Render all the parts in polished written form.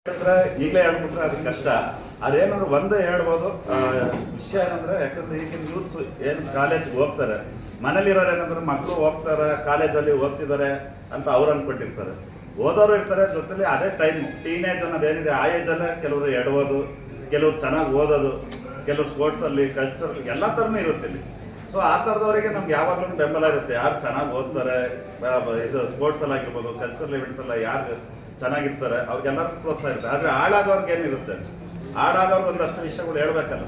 ಈಗಲೇ ಹೇಳ್ಬಿಟ್ರೆ ಅದಕ್ಕೆ ಕಷ್ಟ. ಅದೇನಾದ್ರು ಒಂದೇ ಹೇಳ್ಬೋದು. ವಿಷಯ ಏನಂದ್ರೆ, ಯಾಕಂದ್ರೆ ಈಗಿನ ಯೂತ್ಸ್ ಏನು ಕಾಲೇಜ್ಗೆ ಹೋಗ್ತಾರೆ, ಮನೇಲಿರೋರು ಏನಂದ್ರೆ ಮಕ್ಕಳು ಹೋಗ್ತಾರೆ, ಕಾಲೇಜಲ್ಲಿ ಓದ್ತಿದ್ದಾರೆ ಅಂತ ಅವ್ರು ಅಂದ್ಕೊಂಡಿರ್ತಾರೆ. ಓದೋರು ಇರ್ತಾರೆ, ಜೊತೆಲಿ ಅದೇ ಟೈಮ್ ಟೀನೇಜ್ ಅನ್ನೋದು ಏನಿದೆ ಆ ಏಜಲ್ಲೇ ಕೆಲವರು ಎಡಬೋದು, ಕೆಲವ್ರು ಚೆನ್ನಾಗಿ ಓದೋದು, ಕೆಲವರು ಸ್ಪೋರ್ಟ್ಸಲ್ಲಿ ಕಲ್ಚರ್ ಎಲ್ಲ ಥರನೂ ಇರುತ್ತೆ ಇಲ್ಲಿ. ಸೊ ಆ ಥರದವರಿಗೆ ನಮ್ಗೆ ಯಾವಾಗಲೂ ಬೆಂಬಲ ಇರುತ್ತೆ. ಯಾರು ಚೆನ್ನಾಗಿ ಓದ್ತಾರೆ, ಇದು ಸ್ಪೋರ್ಟ್ಸಲ್ಲಿ ಆಗಿರ್ಬೋದು, ಕಲ್ಚರಲ್ ಇವೆಂಟ್ಸಲ್ಲ ಯಾರು ಚೆನ್ನಾಗಿರ್ತಾರೆ ಅವ್ರಿಗೆಲ್ಲರಿಗೂ ಪ್ರೋತ್ಸಾಹ ಇರುತ್ತೆ. ಆದರೆ ಹಾಳಾದವ್ರಿಗೆ ಏನಿರುತ್ತೆ, ಹಾಳಾದವ್ರಿಗೆ ಒಂದಷ್ಟು ವಿಷಯಗಳು ಹೇಳ್ಬೇಕಲ್ಲ.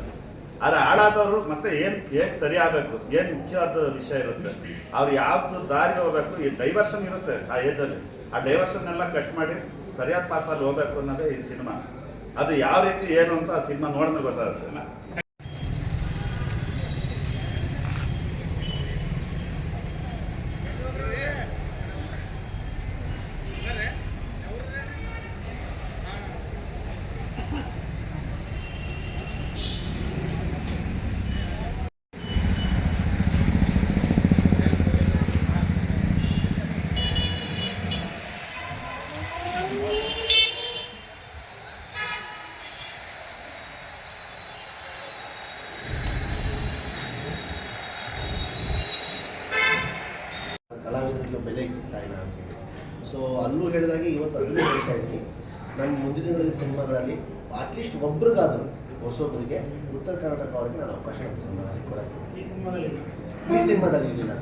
ಆದರೆ ಹಾಳಾದವರು ಮತ್ತೆ ಹೇಗೆ ಸರಿ ಆಗಬೇಕು, ಏನು ಮುಖ್ಯವಾದ ವಿಷಯ ಇರುತ್ತೆ, ಅವ್ರು ಯಾವ್ದು ದಾರಿ ಹೋಗ್ಬೇಕು, ಈ ಡೈವರ್ಷನ್ ಇರುತ್ತೆ ಆ ಏಜಲ್ಲಿ. ಆ ಡೈವರ್ಷನ್ ಎಲ್ಲ ಕಟ್ ಮಾಡಿ ಸರಿಯಾದ ಪಾತ್ರದಲ್ಲಿ ಹೋಗ್ಬೇಕು ಅನ್ನೋದೇ ಈ ಸಿನಿಮಾ. ಅದು ಯಾವ ರೀತಿ ಏನು ಅಂತ ಆ ಸಿನಿಮಾ ನೋಡಿದ್ರೆ ಗೊತ್ತಾಗುತ್ತೆ. ಕಲಾವಿದರಿಗೆ ಬೆಲೆಗೆ ಸಿಗ್ತಾ ಇಲ್ಲ ಅಂತೇಳಿ. ಸೊ ಅಲ್ಲೂ ಹೇಳಿದಾಗೆ ಇವತ್ತು ಅಲ್ಲೂ ಹೇಳ್ತಾ ಇದ್ದೀನಿ, ನನ್ನ ಮುಂದಿನ ದಿನಗಳಲ್ಲಿ ಸಿನಿಮಾಗಳಲ್ಲಿ ಅಟ್ಲೀಸ್ಟ್ ಒಬ್ರಿಗಾದರೂ ಹೊಸೊಬ್ಬರಿಗೆ ಉತ್ತರ ಕರ್ನಾಟಕ ಅವರಿಗೆ ನಾನು ಅವಕಾಶ ಸಿನಿಮಾದಲ್ಲಿ ಕೊಡೋದು. ಈ ಸಿನಿಮಾದಲ್ಲಿ ಇರಲಿಲ್ಲ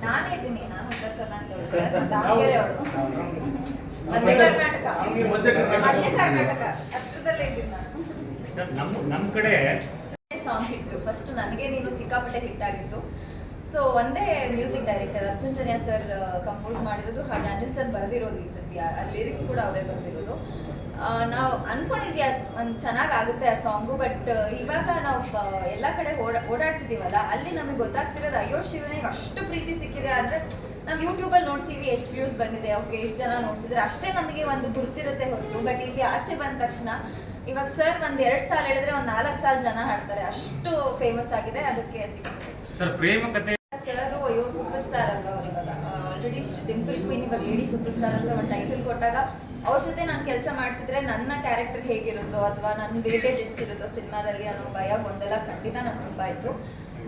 ನಮ್ಮ ಕಡೆ ಸಾಂಗ್ ಹಿಟ್ಟು ಫಸ್ಟ್ ನನಗೆ ನೀನು ಸಿಕ್ಕಾಪಟ್ಟೆ ಹಿಟ್ ಆಗಿತ್ತು. ಸೊ ಒಂದೇ music director Arjun Janya sir compose ಮಾಡಿರೋದು, ಹಾಗೆ ಅನಿಲ್ ಸರ್ ಬರೆದಿರೋದು. ಈ ಸತಿ ಲಿರಿಕ್ಸ್ ಕೂಡ ಅವರೇ ಬರೆದಿರೋದು. ನಾವು ಅನ್ಕೊಂಡಿದ್ವಿ ಒಂದು ಚೆನ್ನಾಗಾಗುತ್ತೆ ಆ ಸಾಂಗು. ಬಟ್ ಇವಾಗ ನಾವು ಎಲ್ಲ ಕಡೆ ಓಡಾಡ್ತಿದ್ದೀವಲ್ಲ, ಅಲ್ಲಿ ನಮಗೆ ಗೊತ್ತಾಗ್ತಿರೋದು ಅಯ್ಯೋ ಶಿವನಿಗೆ ಅಷ್ಟು ಪ್ರೀತಿ ಸಿಕ್ಕಿದೆ. ಆದರೆ ನಾವು ಯೂಟ್ಯೂಬಲ್ಲಿ ನೋಡ್ತೀವಿ ಎಷ್ಟು ವ್ಯೂಸ್ ಬಂದಿದೆ, ಓಕೆ ಎಷ್ಟು ಜನ ನೋಡ್ತಿದ್ರೆ ಅಷ್ಟೇ ನಮಗೆ ಒಂದು ಗುರುತಿರುತ್ತೆ ಹೊರತು. ಬಟ್ ಇಲ್ಲಿ ಆಚೆ ಬಂದ ತಕ್ಷಣ ಇವಾಗ ಸರ್ ಒಂದು 2 ಸಾಲ ಹೇಳಿದ್ರೆ ಒಂದು 4 ಸಾಲ ಜನ ಹಾಡ್ತಾರೆ, ಅಷ್ಟು ಫೇಮಸ್ ಆಗಿದೆ. ಅದಕ್ಕೆ ಸರ್ ಪ್ರೇಮ ಕಥೆ ಸರ್ ಅಯ್ಯೋ ಸೂಪರ್ ಸ್ಟಾರ್ ಅಲ್ವಾ ಅವ್ರು. ಇವಾಗ ಆಲ್ರೆಡಿ ಡಿಂಪಲ್ ಕ್ವೀನ್ ಇವಾಗ ಲೇಡಿ ಸೂಪರ್ ಸ್ಟಾರ್ ಅಂತ ಒಂದು ಟೈಟಲ್ ಕೊಟ್ಟಾಗ ಅವ್ರ ಜೊತೆ ನಾನು ಕೆಲಸ ಮಾಡ್ತಿದ್ರೆ ನನ್ನ ಕ್ಯಾರೆಕ್ಟರ್ ಹೇಗಿರುತ್ತೋ ಅಥವಾ ನನ್ನ ವೇಟೇಜ್ ಎಷ್ಟಿರುತ್ತೋ ಸಿನಿಮಾದಲ್ಲಿ ಅನ್ನೋ ಭಯ ಗೊಂದಲ ಖಂಡಿತ ನಂಗೆ ತುಂಬ ಇತ್ತು.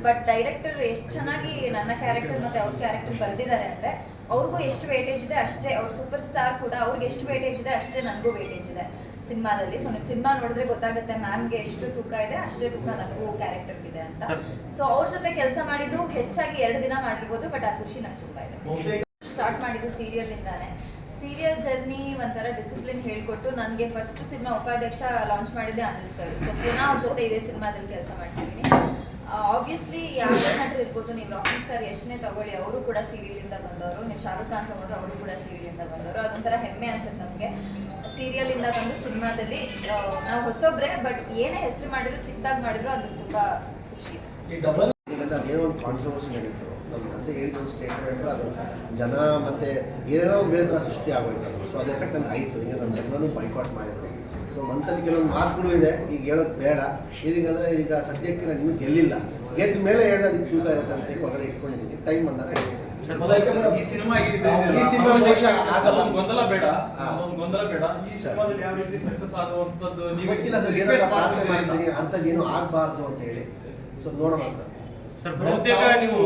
ಬಟ್ ಡೈರೆಕ್ಟರ್ ಎಷ್ಟು ಚೆನ್ನಾಗಿ ನನ್ನ ಕ್ಯಾರೆಕ್ಟರ್ ಮತ್ತು ಅವ್ರ ಕ್ಯಾರೆಕ್ಟರ್ ಬರೆದಿದ್ದಾರೆ ಅಂದರೆ, ಅವ್ರಿಗೂ ಎಷ್ಟು ವೇಟೇಜ್ ಇದೆ ಅಷ್ಟೇ, ಅವ್ರ ಸೂಪರ್ ಸ್ಟಾರ್ ಕೂಡ ಅವ್ರಿಗೆ ಎಷ್ಟು ವೇಟೇಜ್ ಇದೆ ಅಷ್ಟೇ ನನಗೂ ವೇಟೇಜ್ ಇದೆ ಸಿನಿಮಾದಲ್ಲಿ. ಸೊ ನೀವು ಸಿನಿಮಾ ನೋಡಿದ್ರೆ ಗೊತ್ತಾಗುತ್ತೆ ಮ್ಯಾಮ್ಗೆ ಎಷ್ಟು ತೂಕ ಇದೆ ಅಷ್ಟೇ ತೂಕ ನನಗೂ ಕ್ಯಾರೆಕ್ಟರ್ ಇದೆ ಅಂತ. ಸೊ ಅವ್ರ ಜೊತೆ ಕೆಲಸ ಮಾಡಿದ್ದು ಹೆಚ್ಚಾಗಿ 2 ದಿನ ಮಾಡಿರ್ಬೋದು, ಬಟ್ ಆ ಖುಷಿ ನಂಗೆ ತುಂಬ ಇದೆ. ಸ್ಟಾರ್ಟ್ ಮಾಡಿದ್ದು ಸೀರಿಯಲ್ನಿಂದಾನೆ. ಸೀರಿಯಲ್ ಜರ್ನಿ ಒಂಥರ ಡಿಸಿಪ್ಲಿನ್ ಹೇಳ್ಕೊಟ್ಟು ನನಗೆ ಫಸ್ಟ್ ಸಿನಿಮಾ ಉಪಾಧ್ಯಕ್ಷ ಲಾಂಚ್ ಮಾಡಿದ್ದೆ ಅನಿಲ್ ಸರ್. ಸೊ ಪುನಃ ಅವ್ರ ಜೊತೆ ಇದೇ ಸಿನಿಮಾದಲ್ಲಿ ಕೆಲಸ ಮಾಡ್ತಿದ್ದೀನಿ. ಆಬ್ವಿಯಸ್ಲಿ ಯಾವುದೇ ನಟರು ಇರ್ಬೋದು, ನೀವು ರಾಕಿಂಗ್ ಸ್ಟಾರ್ ಯಶ್ನೇ ತಗೊಳ್ಳಿ, ಅವರು ಕೂಡ ಸೀರಿಯಲಿಂದ ಬಂದವರು. ನೀವು ಶಾರುಖ್ ಖಾನ್ ತಗೊಂಡ್ರೆ ಅವರು ಕೂಡ ಸೀರಿಯಲಿಂದ ಬಂದವರು. ಅದೊಂಥರ ಹೆಮ್ಮೆ ಅನ್ಸುತ್ತೆ ನಮಗೆ. ಸೀರಿಯಲಿಂದ ಬಂದು ಸಿನಿಮಾದಲ್ಲಿ ನಾವು ಹೊಸೊಬ್ರೆ, ಬಟ್ ಏನೇ ಹೆಸರು ಮಾಡಿದ್ರು ಚಿಕ್ಕದಾಗಿ ಮಾಡಿದ್ರು ಅದು ತುಂಬ ಖುಷಿ ಇದೆ. ಏನೋ ಒಂದು ಕಾಂಟ್ರವರ್ಸಿ ನಡೀತು ನಮ್ಮ ಅಂತ ಹೇಳಿದ ಒಂದು ಸ್ಟೇಟ್ಮೆಂಟ್, ಅದು ಜನ ಮತ್ತೆ ಏನೋ ಬೇರೆ ಥರ ಸೃಷ್ಟಿ ಆಗೋಯ್ತು. ಸೊ ಅದು ಎಫೆಕ್ಟ್ ನಮ್ಗೆ ಆಯಿತು. ಈಗ ನಮ್ಮ ಜನನೂ ಬೈಕಾಟ್ ಮಾಡಿದ್ರು. ಸೊ ಮನಸ್ಸಲ್ಲಿ ಕೆಲವೊಂದು ಮಾತುಗಳು ಇದೆ, ಈಗ ಹೇಳೋದು ಬೇಡ. ಇದೀಗಂದರೆ ಈಗ ಸದ್ಯಕ್ಕೆ ನಾನು ಇನ್ನೂ ಗೆಲ್ಲಿಲ್ಲ, ಗೆದ್ದ ಮೇಲೆ ಹೇಳಿ ಅದಕ್ಕೆ ತೂಕ ಇರುತ್ತೆ ಅಂತ ಹೊರಗಡೆ ಇಟ್ಕೊಂಡಿದ್ದೀನಿ. ಟೈಮ್ ಬಂದಾಗ ಈ ಸಿನಿಮಾ ಗೊಂದಲ ಬೇಡ, ಗೊಂದಲ ಬೇಡ. ಈ ಸಿನಿಮಾದಲ್ಲಿ ಯಾವ ರೀತಿ ಸಕ್ಸಸ್ ಆಗುವಂತದ್ದು ಗೊತ್ತಿಲ್ಲ ಸರ್, ಏನೋ ಪ್ರಾರ್ಥನೆ ಮಾಡ್ತೀನಿ ಅಂಥದ್ದು ಏನೂ ಆಗಬಾರ್ದು ಅಂತ ಹೇಳಿ. ಸೊ ನೋಡೋಣ ಸರ್. ಬಹುತೇಕ ನೀವು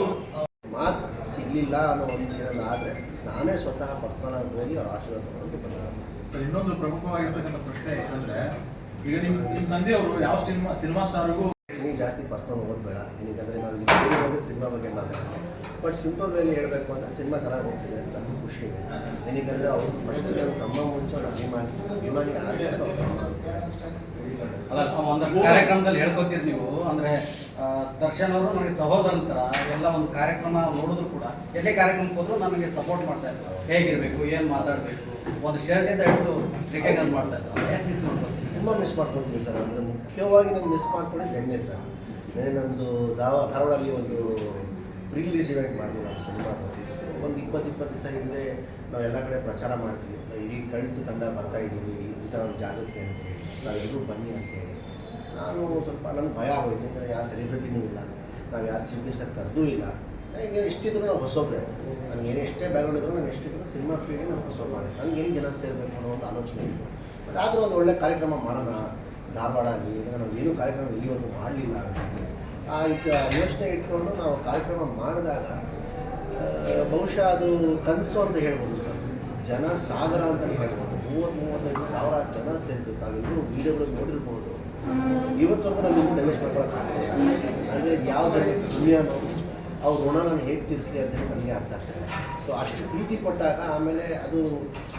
ಮಾತು ಸಿಗಲಿಲ್ಲ ಅನ್ನೋ ಒಂದು ಏನಾದ್ರು ಆದರೆ ನಾನೇ ಸ್ವತಃ ಪರ್ಸನಲ್ ಆಗಿ ಹೋಗಿ ಅವ್ರ ಆಶೀರ್ವಾದ ತಗೊಳ್ಳೋದು ಬಂದ. ಸರ್ ಇನ್ನೊಂದು ಪ್ರಮುಖವಾಗಿರ್ತಕ್ಕಂಥ ಪ್ರಶ್ನೆ ಏನಂದ್ರೆ, ಈಗ ನಿಮ್ಮ ತಂದೆಯವರು ಯಾವ ಸಿನಿಮಾ ಸ್ಟಾರ್ಗೂ ನೀನು ಜಾಸ್ತಿ ಪರ್ಸನಲ್ ಓದಬೇಡ, ಏನಂದರೆ ನಾವು ಇಲ್ಲಿ ಸಿನಿಮಾ ಬಗ್ಗೆ ಮಾತಾಡ್ತೀವಿ. ಬಟ್ ಸಿಂಪಲ್ ವೇಲಿ ಹೇಳಬೇಕು ಅಂದರೆ ಸಿನಿಮಾ ಚೆನ್ನಾಗಿ ಹೋಗ್ತಿದೆ ಅಂತ ನಮ್ಗೆ ಖುಷಿ ಇದೆ. ಏನಂದರೆ ಅವರು ಫಸ್ಟ್ ತಮ್ಮ ಮುಂಚೆ ಅವ್ರ ಅಭಿಮಾನಿ ಅಲ್ಲ, ಒಂದಷ್ಟು ಕಾರ್ಯಕ್ರಮದಲ್ಲಿ ಹೇಳ್ಕೊತೀರಿ ನೀವು. ಅಂದರೆ ದರ್ಶನ್ ಅವರು ನನಗೆ ಸಹೋದರಂತರ ಎಲ್ಲ ಒಂದು ಕಾರ್ಯಕ್ರಮ ನೋಡಿದ್ರು ಕೂಡ ಎಲ್ಲೇ ಕಾರ್ಯಕ್ರಮಕ್ಕೆ ಹೋದ್ರು ನನಗೆ ಸಪೋರ್ಟ್ ಮಾಡ್ತಾ ಇದ್ರು. ಹೇಗಿರಬೇಕು, ಏನು ಮಾತಾಡಬೇಕು, ಒಂದು ಶರ್ಟಿಂದ ಹಿಡಿದು ರಿಕಗ್ನೈಸ್ ಮಾಡ್ತಾ ಇದ್ರು. ಯಾಕೆ ಮಿಸ್ ಮಾಡ್ಕೊತೀವಿ? ತುಂಬ ಮಿಸ್ ಮಾಡ್ಕೊತೀವಿ ಸರ್. ಅಂದರೆ ಮುಖ್ಯವಾಗಿ ನಾನು ಮಿಸ್ ಮಾಡ್ಕೊಂಡಿದ್ದು ಬೆನ್ನೆ ಸರ್. ನಮ್ಮದು ಧಾರವಾಡಲ್ಲಿ ಒಂದು ರಿಲೀಸ್ ಇವೆಂಟ್ ಮಾಡಿದ್ವಿ ನಾವು ಸಿನಿಮಾ. ಒಂದು 20 ದಿವಸ ಹಿಂದೆ ನಾವೆಲ್ಲ ಕಡೆ ಪ್ರಚಾರ ಮಾಡ್ತೀವಿ, ಇಡೀ ತಂಡ ಬರ್ತಾ ಇದ್ದೀವಿ, ಈ ಥರ ಒಂದು ಜಾಗೃತಿ ಅಂತೇಳಿ ನಾವೆಲ್ಲರೂ ಬನ್ನಿ ಅಂತೇಳಿ. ನಾನು ಸ್ವಲ್ಪ ನನಗೆ ಭಯ ಆಗೋಯ್ತು. ಯಾವ ಸೆಲೆಬ್ರಿಟಿನೂ ಇಲ್ಲ, ನಾವು ಯಾರು ಚೀಫ್ ಮಿನಿಸ್ಟರ್ ಕರೆದೂ ಇಲ್ಲ. ನನಗೆ ಎಷ್ಟಿದ್ರು ನಾವು ಹೊಸೊಬ್ಬರೇ, ನನಗೆ ಏನೇ ಎಷ್ಟೇ ಬ್ಯಾಕ್ಗ್ರೌಂಡ್ ಇದ್ರು ನಾನು ಎಷ್ಟಿದ್ರು ಸಿನಿಮಾ ಫೀಲ್ಡಿಗೆ ನಾನು ಹೊಸೊಬ್ಬ. ನನಗೆ ಏನು ಜನ ಸೇರಬೇಕು ಅನ್ನೋ ಒಂದು ಆಲೋಚನೆ ಇತ್ತು. ಬಟ್ ಆದರೂ ಒಂದು ಒಳ್ಳೆ ಕಾರ್ಯಕ್ರಮ ಮಾಡೋಣ, ಧಾರವಾಡ ಆಗಲಿ, ನಾವು ಏನೂ ಕಾರ್ಯಕ್ರಮ ಇಲ್ಲಿವರೆಗೂ ಮಾಡಲಿಲ್ಲ ಅಂತ ಯೋಚನೆ ಇಟ್ಕೊಂಡು ನಾವು ಕಾರ್ಯಕ್ರಮ ಮಾಡಿದಾಗ ಬಹುಶಃ ಅದು ಕನಸು ಅಂತ ಹೇಳ್ಬೋದು ಸರ್. ಜನ ಸಾಗರ ಅಂತಲೇ ಹೇಳ್ಬೋದು. 30-35 ಸಾವಿರ ಜನ ಸೇರಿದ್ರು. ತಾವೆಲ್ಲರೂ ವೀಡಿಯೋಗಳು ನೋಡಿರ್ಬೋದು. ಇವತ್ತವರೆಗೂ ನಾವು ಇನ್ನೂ ಡೈಜೆಸ್ಟ್ ಮಾಡ್ಕೊಳಕ್ಕಾಗ್ತಿಲ್ಲ. ಅಂದರೆ ಯಾವ ಜನ ದುನಿಯಾನೋ ಅವ್ರ ಋಣ ನಾನು ಹೇಗೆ ತೀರಿಸಲಿ ಅಂತ ಹೇಳಿ ನನಗೆ ಅರ್ಥ ಆಗ್ತದೆ. ಸೊ ಅಷ್ಟು ಪ್ರೀತಿ ಕೊಟ್ಟಾಗ ಆಮೇಲೆ ಅದು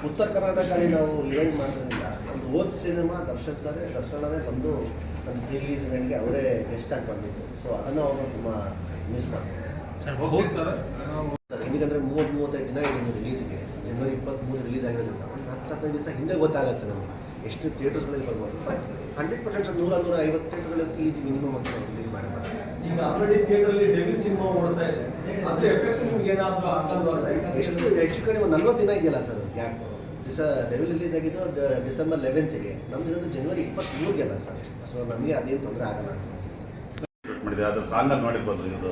ಉತ್ತರ ಕರ್ನಾಟಕದಲ್ಲಿ ನಾವು ಇವೆಂಟ್ ಮಾಡೋದ್ರಿಂದ ಒಂದು ಓದ್ ಸಿನಿಮಾ ದರ್ಶನವೇ ಬಂದು ನನ್ನ ರಿಲೀಸ್ ಇವೆಂಟ್ಗೆ ಅವರೇ ಗೆಸ್ಟ್ ಆಗಿ ಬಂದಿದ್ದು. ಸೊ ಅದನ್ನು ಅವರು ತುಂಬ ಮಿಸ್ ಮಾಡ್ತಾರೆ ಹೋಗಿ ಸರ್ ಸರ್. ఎందుకంದ್ರೆ 30-35 ದಿನ ಇದೆ ರಿಲೀಸ್ಗೆ. ಜನವರಿ 23 ರಿಲೀಸ್ ಆಗಿರೋದ್ರಿಂದ ಒಂದು 10-15 ದಿವಸ ಹಿಂದೆ ಗೊತ್ತಾಗುತ್ತೆ ನಮಗೆ ಎಷ್ಟು ಥಿಯೇಟರ್ಸ್ಗಳಲ್ಲಿ ಬರ್ಬೋದು. ಬಟ್ 100% 100-150 ಥಿಯೇಟರ್ಗಳಲ್ಲಿ ಈಜಿ ಮಿನಿಮಮ್ ಅಂತ ರಿಲೀಸ್ ಮಾಡಿದ್ದಾರೆ. ಈಗ ಆಲ್ರೆಡಿ ಥಿಯೇಟರ್ ಅಲ್ಲಿ ಡೆವಿಲ್ ಸಿನಿಮಾ ಓಡ್ತಾ ಇದೆ, ಅದ್ರ ಎಫೆಕ್ಟ್ ನಿಮ್ಗೆ ಏನಾದ್ರು ಎಷ್ಟು ಹೆಚ್ಚು ಕಡಿಮೆ ಒಂದು 40 ದಿನ ಇದೆಯಲ್ಲ ಸರ್ ಗ್ಯಾಪ್. ಡೆವಿಲ್ ರಿಲೀಸ್ ಆಗಿದ್ದು ಡಿಸೆಂಬರ್ 11ಗೆ, ನಮ್ದಿರೋದು ಜನವರಿ 23ಗೆ ಅಲ್ಲ ಸರ್. ಸೊ ನಮಗೆ ಅದೇನು ತೊಂದರೆ ಆಗಲ್ಲ ಅಂತ ಶೂಟ್ ಮಾಡಿದೆ. ಅದು ಸಾಂಗಲ್ಲಿ ನೋಡಿರ್ಬೋದು, ಇದು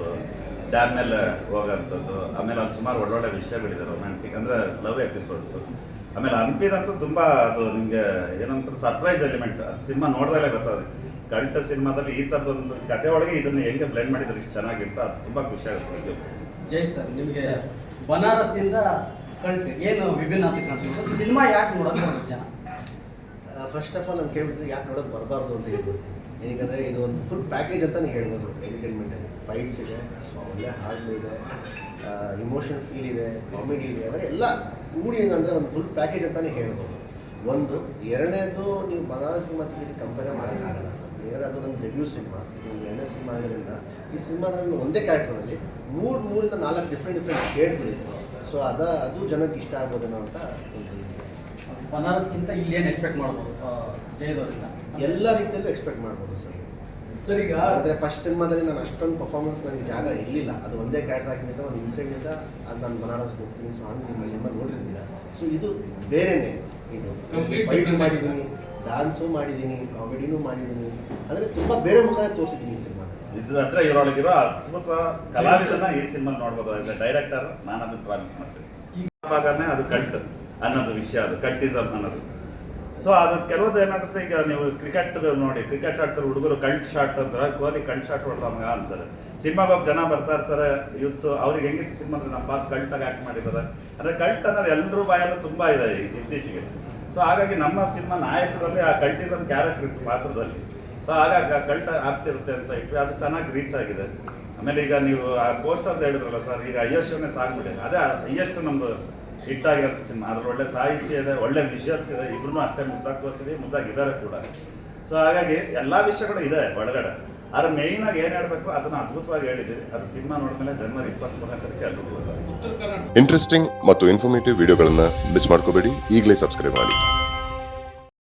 ಡ್ಯಾಮ್ ಮೇಲೆ ಹೋಗೋಂಥದ್ದು. ಆಮೇಲೆ ಅಲ್ಲಿ ಸುಮಾರು ಒಳ್ಳೊಳ್ಳೆ ವಿಷಯಗಳಿದೆ, ರೊಮ್ಯಾಂಟಿಕ್ ಅಂದರೆ ಲವ್ ಎಪಿಸೋಡ್ಸು. ಆಮೇಲೆ ಅನ್ಪಿದಂತೂ ತುಂಬ ಅದು ನಿಮಗೆ ಏನಂತಾರೆ ಸರ್ಪ್ರೈಸ್ ಎಲಿಮೆಂಟ್. ಸಿನಿಮಾ ನೋಡಿದಾಗಲೇ ಗೊತ್ತಾಗುತ್ತೆ. ಕಲ್ಟ್ ಸಿನಿಮಾದಲ್ಲಿ ಈ ಥರದೊಂದು ಕತೆ ಒಳಗೆ ಇದನ್ನು ಹೆಂಗೆ ಬ್ಲೆಂಡ್ ಮಾಡಿದ್ರೆ ಇಷ್ಟು ಚೆನ್ನಾಗಿತ್ತು, ಅದು ತುಂಬ ಖುಷಿ ಆಗುತ್ತೆ. ಜೈ ಸರ್, ನಿಮಗೆ ಬನಾರಸ್ನಿಂದ ಕಲ್ಟ್ ಏನು ವಿಭಿನ್ನ ಅಂತ ಕಾಣಿಸ್ಬೋದು? ಸಿನಿಮಾ ಯಾಕೆ ನೋಡೋದು ಜನ? ಫಸ್ಟ್ ಆಫ್ ಆಲ್ ನಾನು ಕೇಳ್ಬಿಟ್ಟಿದ್ರೆ ಯಾಕೆ ನೋಡೋದು ಬರಬಾರ್ದು ಅಂತ ಹೇಳ್ಬೋದು. ಏನಕ್ಕೆ ಇದು ಒಂದು ಫುಲ್ ಪ್ಯಾಕೇಜ್ ಅಂತಲೇ ಹೇಳ್ಬೋದು. ಎಂಟರ್ಟೈನ್ಮೆಂಟಲ್ಲಿ ಫೈಟ್ಸ್ ಇದೆ, ಒಳ್ಳೆ ಹಾಡು ಇದೆ, ಇಮೋಷನ್ ಫೀಲ್ ಇದೆ, ಕಾಮಿಡಿ ಇದೆ, ಅಂದರೆ ಎಲ್ಲ ಕೂಡಿ ಏನಂದರೆ ಒಂದು ಫುಲ್ ಪ್ಯಾಕೇಜ್ ಅಂತಲೇ ಹೇಳ್ಬೋದು. ಒಂದು ಎರಡನೇದು ನೀವು ಬನಾರಸ್ ಸಿನಿಮಾ ತೆಗೆದು ಕಂಪೇರ್ ಮಾಡೋಕ್ಕಾಗಲ್ಲ ಸರ್. ಯಾಕಂದರೆ ಅದು ನನ್ನ ಡೆಬ್ಯೂ ಸಿನಿಮಾ, ಇದು ಎರಡನೇ ಸಿನಿಮಾ ಆಗಿರೋದ್ರಿಂದ ಈ ಸಿನಿಮಾದಲ್ಲಿ ಒಂದೇ ಕ್ಯಾರೆಕ್ಟರಲ್ಲಿ 3-4 ಡಿಫ್ರೆಂಟ್ ಶೇಡ್ಗಳಿದೆ. ಸೊ ಅದು ಜನಕ್ಕೆ ಇಷ್ಟ ಆಗ್ಬೋದೇನೋ ಅಂತ ಒಂದು ಬನಾರಸ್ಗಿಂತ ಇಲ್ಲೇನು ಎಕ್ಸ್ಪೆಕ್ಟ್ ಮಾಡ್ಬೋದು ಜಯದವರಿಂದ? ಎಲ್ಲ ರೀತಿಯಲ್ಲೂ ಎಕ್ಸ್ಪೆಕ್ಟ್ ಮಾಡ್ಬೋದು ಸರ್. ಸರ್ ಈಗ ಆದರೆ ಫಸ್ಟ್ ಸಿನಿಮಾದಲ್ಲಿ ನಾನು ಅಷ್ಟೊಂದು ಪರ್ಫಾರ್ಮೆನ್ಸ್ ನನಗೆ ಜಾಗ ಇರಲಿಲ್ಲ. ಅದು ಒಂದೇ ಕ್ಯಾರೆಕ್ಟರ್ ಹಾಕಿದ್ದ ಒಂದು ಇನ್ಸೈಡಿಂದ ಅದು ನಾನು ಬನಾರಸ್ ಹೋಗ್ತೀನಿ. ಸೊ ಹಂಗೆ ನಿಮ್ಮ ಸಿನಿಮಾ ನೋಡಿರ್ತೀರ. ಸೊ ಇದು ಬೇರೆಯೇ. ಇದು ಫೈಟಿಂಗ್ ಮಾಡಿದ್ದೀನಿ, ಡ್ಯಾನ್ಸು ಮಾಡಿದ್ದೀನಿ, ಕಾಮಿಡಿನೂ ಮಾಡಿದ್ದೀನಿ, ಅಂದರೆ ತುಂಬ ಬೇರೆ ಮುಖನೇ ತೋರಿಸಿದ್ದೀನಿ ಈ ಸಿನಿಮಾದಲ್ಲಿ. ಇದ್ರ ಹತ್ರ ಇವರೊಳಗಿರೋ ಅದ್ಭುತ ಕಲಾವಿದನ್ನ ಈ ಸಿನಿಮಾ ನೋಡ್ಬೋದು. ಆಸ್ ಎ ಡೈರೆಕ್ಟರ್ ನಾನು ಅದನ್ನು ಪ್ರಾಮಿಸ್ ಮಾಡ್ತೀನಿ. ಈ ಭಾಗನೇ ಅದು ಕಲ್ಟ್ ಅನ್ನೋದು ವಿಷಯ, ಅದು ಕಲ್ಟಿಸಮ್ ಅನ್ನೋದು. ಸೊ ಅದು ಕೆಲವೊಂದು ಏನಾಗುತ್ತೆ, ಈಗ ನೀವು ಕ್ರಿಕೆಟ್ ನೋಡಿ, ಕ್ರಿಕೆಟ್ ಆಡ್ತಾರೆ ಹುಡುಗರು, ಕಲ್ಟ್ ಶಾಟ್ ಅಂತಾರೆ, ಕೊಹ್ಲಿ ಕಲ್ಟ್ ಶಾಟ್ ಹೊಡೆದ ಮಗ ಅಂತಾರೆ. ಸಿನಿಮಾಗೆ ಹೋಗಿ ಜನ ಬರ್ತಾ ಇರ್ತಾರೆ ಯೂತ್ಸು, ಅವ್ರಿಗೆ ಹೆಂಗಿತ್ತು ಸಿನಿಮಾ ಅಂದ್ರೆ ನಮ್ಮ ಬಾಸ್ ಕಲ್ಟಾಗಿ ಆ್ಯಕ್ಟ್ ಮಾಡಿದ್ದಾರೆ ಅಂದರೆ ಕಲ್ಟ್ ಅನ್ನೋದು ಎಲ್ಲರೂ ಬಾಯಲ್ಲೂ ತುಂಬ ಇದೆ ಇತ್ತೀಚೆಗೆ. ಸೊ ಹಾಗಾಗಿ ನಮ್ಮ ಸಿನಿಮಾ ನಾಯಕರಲ್ಲಿ ಆ ಕಲ್ಟಿಸಮ್ ಕ್ಯಾರೆಕ್ಟರ್ ಇತ್ತು ಪಾತ್ರದಲ್ಲಿ. ಸೊ ಹಾಗಾಗಿ ಆ ಕಲ್ಟ್ ಆಗ್ತಿರುತ್ತೆ ಅಂತ ಇಟ್ವಿ. ಅದು ಚೆನ್ನಾಗಿ ರೀಚ್ ಆಗಿದೆ. ಆಮೇಲೆ ಈಗ ನೀವು ಆ ಪೋಸ್ಟರ್ ಅಂತ ಹೇಳಿದ್ರಲ್ಲ ಸರ್, ಈಗ ಅಯ್ಯಷ್ಟನೇ ಸಾಗ್ಬಿಡಿ, ಅದೇ ಅಯ್ಯಷ್ಟು ನಮ್ಮದು ಹಿಟ್ ಆಗಿರೋಂಥ ಸಿನಿಮಾ. ಅದ್ರಲ್ಲಿ ಒಳ್ಳೆ ಸಾಹಿತ್ಯ ಇದೆ, ಒಳ್ಳೆ ವಿಷುವಲ್ಸ್ ಇದೆ, ಇಬ್ರು ಅಷ್ಟೇ ಮುದ್ದಾಗಿ ತೋರಿಸಿದ್ವಿ, ಮುದ್ದಾಗಿದ್ದಾರೆ ಕೂಡ. ಸೊ ಹಾಗಾಗಿ ಎಲ್ಲ ವಿಷಯಗಳು ಇದೆ ಒಳಗಡೆ. ಆದ್ರೆ ಮೇಯ್ನಾಗಿ ಏನು ಹೇಳಬೇಕು ಅದನ್ನು ಅದ್ಭುತವಾಗಿ ಹೇಳಿದ್ದೀವಿ. ಅದು ಸಿನಿಮಾ ನೋಡಿದ್ಮೇಲೆ ಜನವರಿ 23ನೇ ತಾರೀಕು ಎಲ್ಲರೂ ಇಂಟ್ರೆಸ್ಟಿಂಗ್ ಮತ್ತು ಇನ್ಫಾರ್ಮೇಟಿವ್ ವಿಡಿಯೋಗಳನ್ನು ಮಿಸ್ ಮಾಡ್ಕೋಬೇಡಿ. ಈಗಲೇ ಸಬ್ಸ್ಕ್ರೈಬ್ ಮಾಡಿ.